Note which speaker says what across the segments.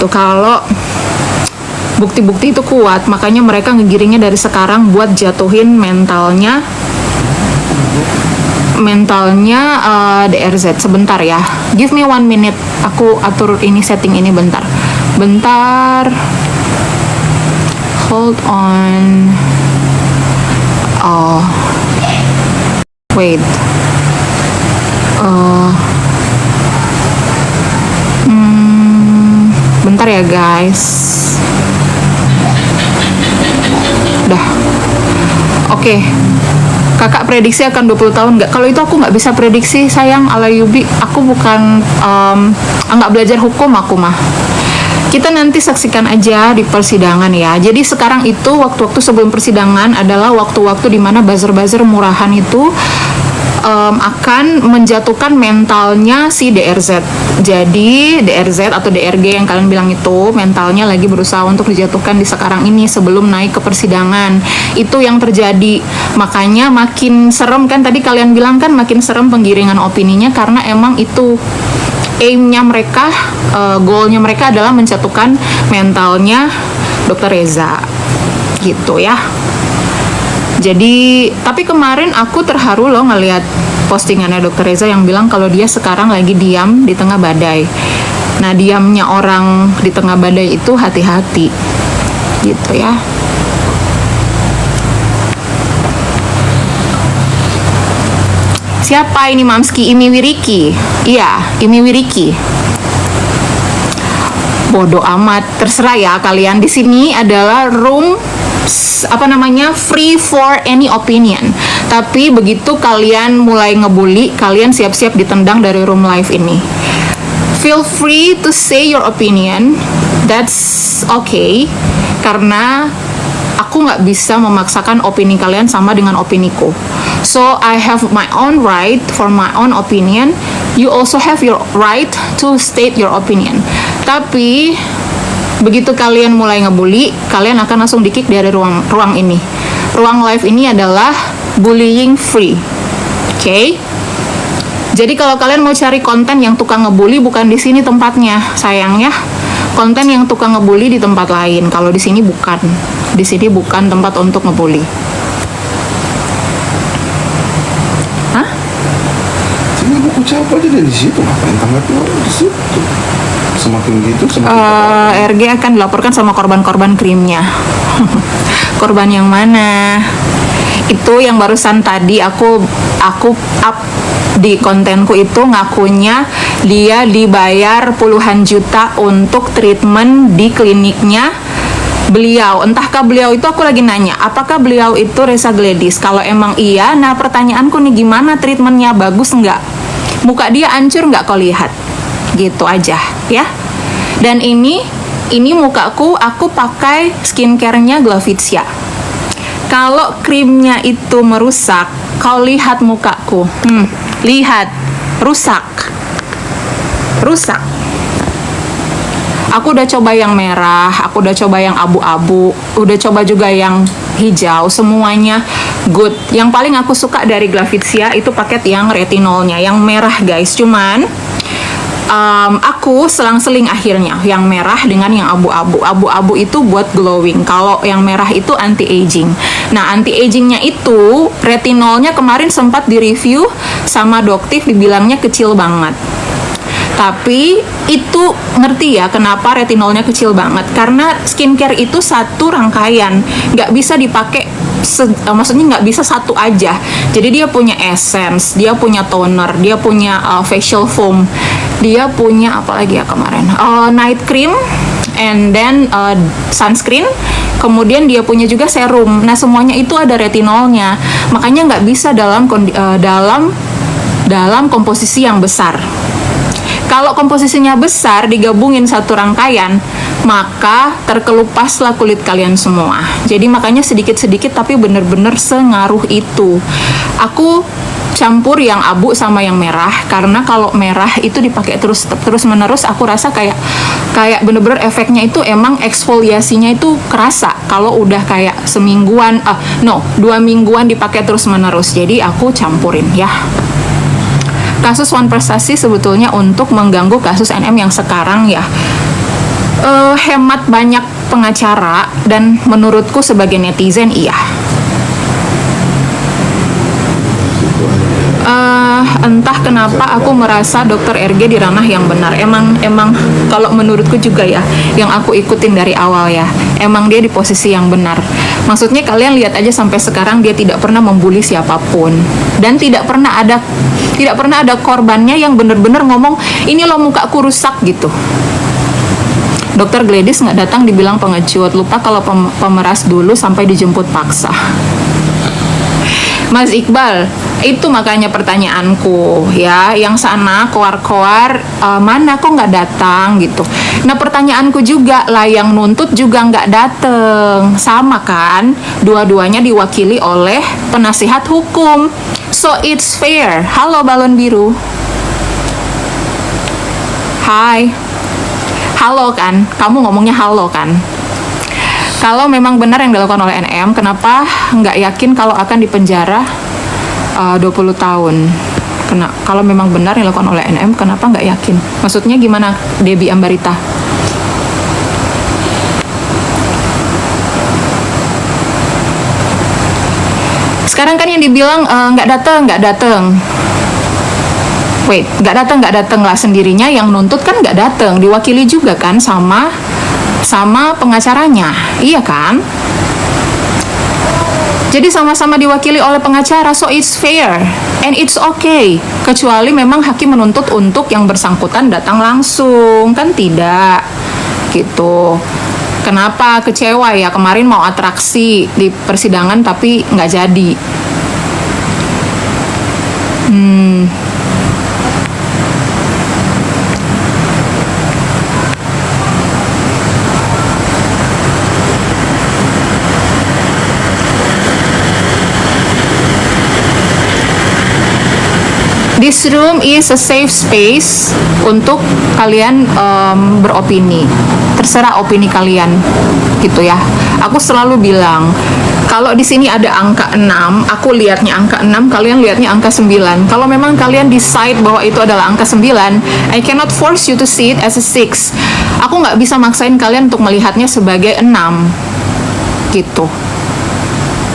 Speaker 1: Tuh kalau bukti-bukti itu kuat, makanya mereka ngegiringnya dari sekarang buat jatuhin mentalnya DRZ. Sebentar ya, give me 1 minute, aku atur ini, setting ini bentar, hold on. Wait, bentar ya guys. Udah, oke. Kakak prediksi akan 20 tahun nggak? Kalau itu aku nggak bisa prediksi, sayang, ala Yubi. Aku bukan, nggak belajar hukum aku mah. Kita nanti saksikan aja di persidangan ya. Jadi sekarang itu waktu-waktu sebelum persidangan adalah waktu-waktu dimana buzzer-buzzer murahan itu akan menjatuhkan mentalnya si DRZ. Jadi DRZ atau DRG yang kalian bilang itu mentalnya lagi berusaha untuk dijatuhkan di sekarang ini sebelum naik ke persidangan. Itu yang terjadi. Makanya makin serem kan, tadi kalian bilang kan makin serem penggiringan opininya, karena emang itu aim-nya mereka, goal-nya mereka adalah menjatuhkan mentalnya Dr. Reza gitu ya. Jadi, tapi kemarin aku terharu loh ngelihat postingannya Dr. Reza yang bilang kalau dia sekarang lagi diam di tengah badai. Nah, diamnya orang di tengah badai itu hati-hati gitu ya. Siapa ini Mamski? Imi Wiriki. Iya, Imi Wiriki. Bodoh amat, terserah ya kalian. Di sini adalah room free for any opinion. Tapi begitu kalian mulai ngebully, kalian siap-siap ditendang dari room live ini. Feel free to say your opinion. That's okay. Karena aku nggak bisa memaksakan opini kalian sama dengan opiniku. So I have my own right for my own opinion. You also have your right to state your opinion. Tapi begitu kalian mulai ngebully, kalian akan langsung di-kick dari ruang ini. Ruang live ini adalah bullying free. Oke? Jadi kalau kalian mau cari konten yang tukang ngebully, bukan di sini tempatnya, sayang ya. Konten yang tukang ngebully di tempat lain. Kalau di sini bukan. Di sini bukan tempat untuk ngebully. Hah?
Speaker 2: Cuma buku siapa aja dari situ, ngapain tanggapi orang di situ? Semakin gitu, semakin
Speaker 1: RG akan dilaporkan sama korban-korban krimnya. Korban yang mana? Itu yang barusan tadi aku up di kontenku itu ngakunya dia dibayar puluhan juta untuk treatment di kliniknya beliau. Entahkah beliau itu, aku lagi nanya, apakah beliau itu Reza Gladys? Kalau emang iya, nah pertanyaanku nih, gimana treatmentnya, bagus nggak? Muka dia hancur nggak kau lihat? Gitu aja ya. Dan ini mukaku, aku pakai skincare-nya Glavitsia. Kalau krimnya itu merusak, kau lihat mukaku, lihat, rusak. Aku udah coba yang merah, aku udah coba yang abu-abu, udah coba juga yang hijau, semuanya good. Yang paling aku suka dari Glavitsia itu paket yang retinolnya, yang merah guys. Cuman aku selang-seling akhirnya yang merah dengan yang abu-abu. Abu-abu itu buat glowing, kalau yang merah itu anti-aging. Nah, anti-agingnya itu retinolnya kemarin sempat direview sama Doktif, dibilangnya kecil banget. Tapi itu ngerti ya kenapa retinolnya kecil banget, karena skincare itu satu rangkaian, nggak bisa dipakai maksudnya nggak bisa satu aja. Jadi dia punya essence, dia punya toner, dia punya facial foam, dia punya apa lagi ya kemarin, night cream, and then sunscreen, kemudian dia punya juga serum. Nah, semuanya itu ada retinolnya, makanya nggak bisa dalam komposisi yang besar. Kalau komposisinya besar digabungin satu rangkaian, maka terkelupaslah kulit kalian semua. Jadi makanya sedikit-sedikit tapi bener-bener sengaruh itu. Aku campur yang abu sama yang merah, karena kalau merah itu dipakai terus menerus, aku rasa kayak bener-bener efeknya itu emang eksfoliasinya itu kerasa kalau udah kayak semingguan, 2 mingguan dipakai terus menerus. Jadi aku campurin ya. Kasus One Prestasi sebetulnya untuk mengganggu kasus NM yang sekarang ya. hemat banyak pengacara dan menurutku sebagai netizen iya. Entah kenapa aku merasa Dokter RG di ranah yang benar. Emang kalau menurutku juga ya, yang aku ikutin dari awal ya, emang dia di posisi yang benar. Maksudnya kalian lihat aja sampai sekarang dia tidak pernah membuli siapapun dan tidak pernah ada korbannya yang benar-benar ngomong ini lo mukaku rusak gitu. Dokter Gladys nggak datang dibilang pengecut, lupa kalau pemeras dulu sampai dijemput paksa. Mas Iqbal, itu makanya pertanyaanku ya, yang sana koar-koar mana kok nggak datang gitu. Nah pertanyaanku juga lah, yang nuntut juga nggak dateng, sama kan? Dua-duanya diwakili oleh penasihat hukum, so it's fair. Halo balon biru. Hai. Halo kan? Kamu ngomongnya halo kan? Kalau memang benar yang dilakukan oleh NM, kenapa nggak yakin kalau akan dipenjara 20 tahun? Kalau memang benar yang dilakukan oleh NM, kenapa nggak yakin? Maksudnya gimana, Debbie Ambarita? Sekarang kan yang dibilang nggak datang. Wait, nggak datang lah sendirinya. Yang nuntut kan nggak datang, diwakili juga kan sama pengacaranya, iya kan? Jadi sama-sama diwakili oleh pengacara, so it's fair and it's okay. Kecuali memang hakim menuntut untuk yang bersangkutan datang langsung, kan tidak gitu. Kenapa kecewa ya, kemarin mau atraksi di persidangan tapi nggak jadi. This room is a safe space untuk kalian beropini. Terserah opini kalian, gitu ya. Aku selalu bilang, kalau di sini ada angka 6, aku lihatnya angka 6, kalian lihatnya angka 9. Kalau memang kalian decide bahwa itu adalah angka 9, I cannot force you to see it as a 6. Aku nggak bisa maksain kalian untuk melihatnya sebagai 6. Gitu.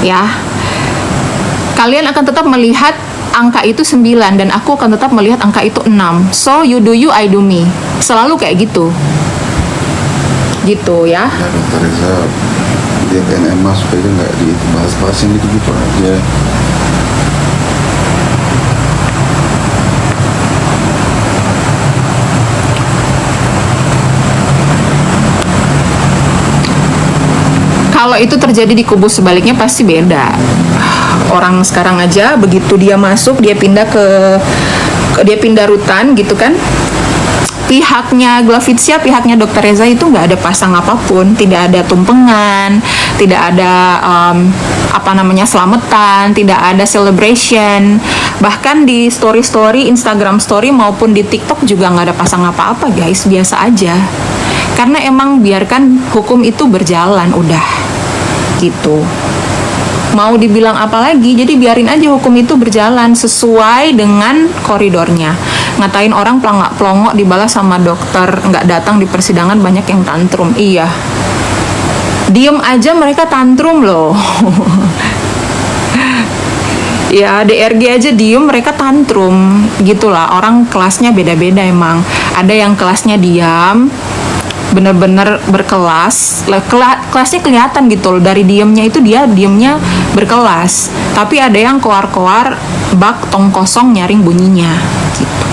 Speaker 1: Ya. Kalian akan tetap melihat angka itu 9 dan aku akan tetap melihat angka itu 6. So you do you, I do me. Selalu kayak gitu. Gitu ya.
Speaker 2: Ya Dokter Reza, dia ke NMA supaya dia nggak dibahas-bahasin gitu aja.
Speaker 1: Kalau itu terjadi di kubu sebaliknya pasti beda. Orang sekarang aja begitu dia masuk, dia pindah rutan gitu kan, pihaknya Glavitsia, pihaknya Dokter Reza itu nggak ada pasang apapun, tidak ada tumpengan, tidak ada selamatan, tidak ada celebration. Bahkan di story Instagram story maupun di TikTok juga nggak ada pasang apa-apa guys, biasa aja. Karena emang biarkan hukum itu berjalan udah gitu. Mau dibilang apa lagi, jadi biarin aja hukum itu berjalan sesuai dengan koridornya. Ngatain orang pelongok dibalas sama dokter nggak datang di persidangan, banyak yang tantrum. Iya, diem aja mereka tantrum loh. Ya DRG aja diem mereka tantrum. Gitulah, orang kelasnya beda-beda emang. Ada yang kelasnya diam, bener-bener berkelas, kelasnya kelihatan gitu loh, dari diemnya itu dia diemnya berkelas. Tapi ada yang koar-koar bak tong kosong nyaring bunyinya gitu.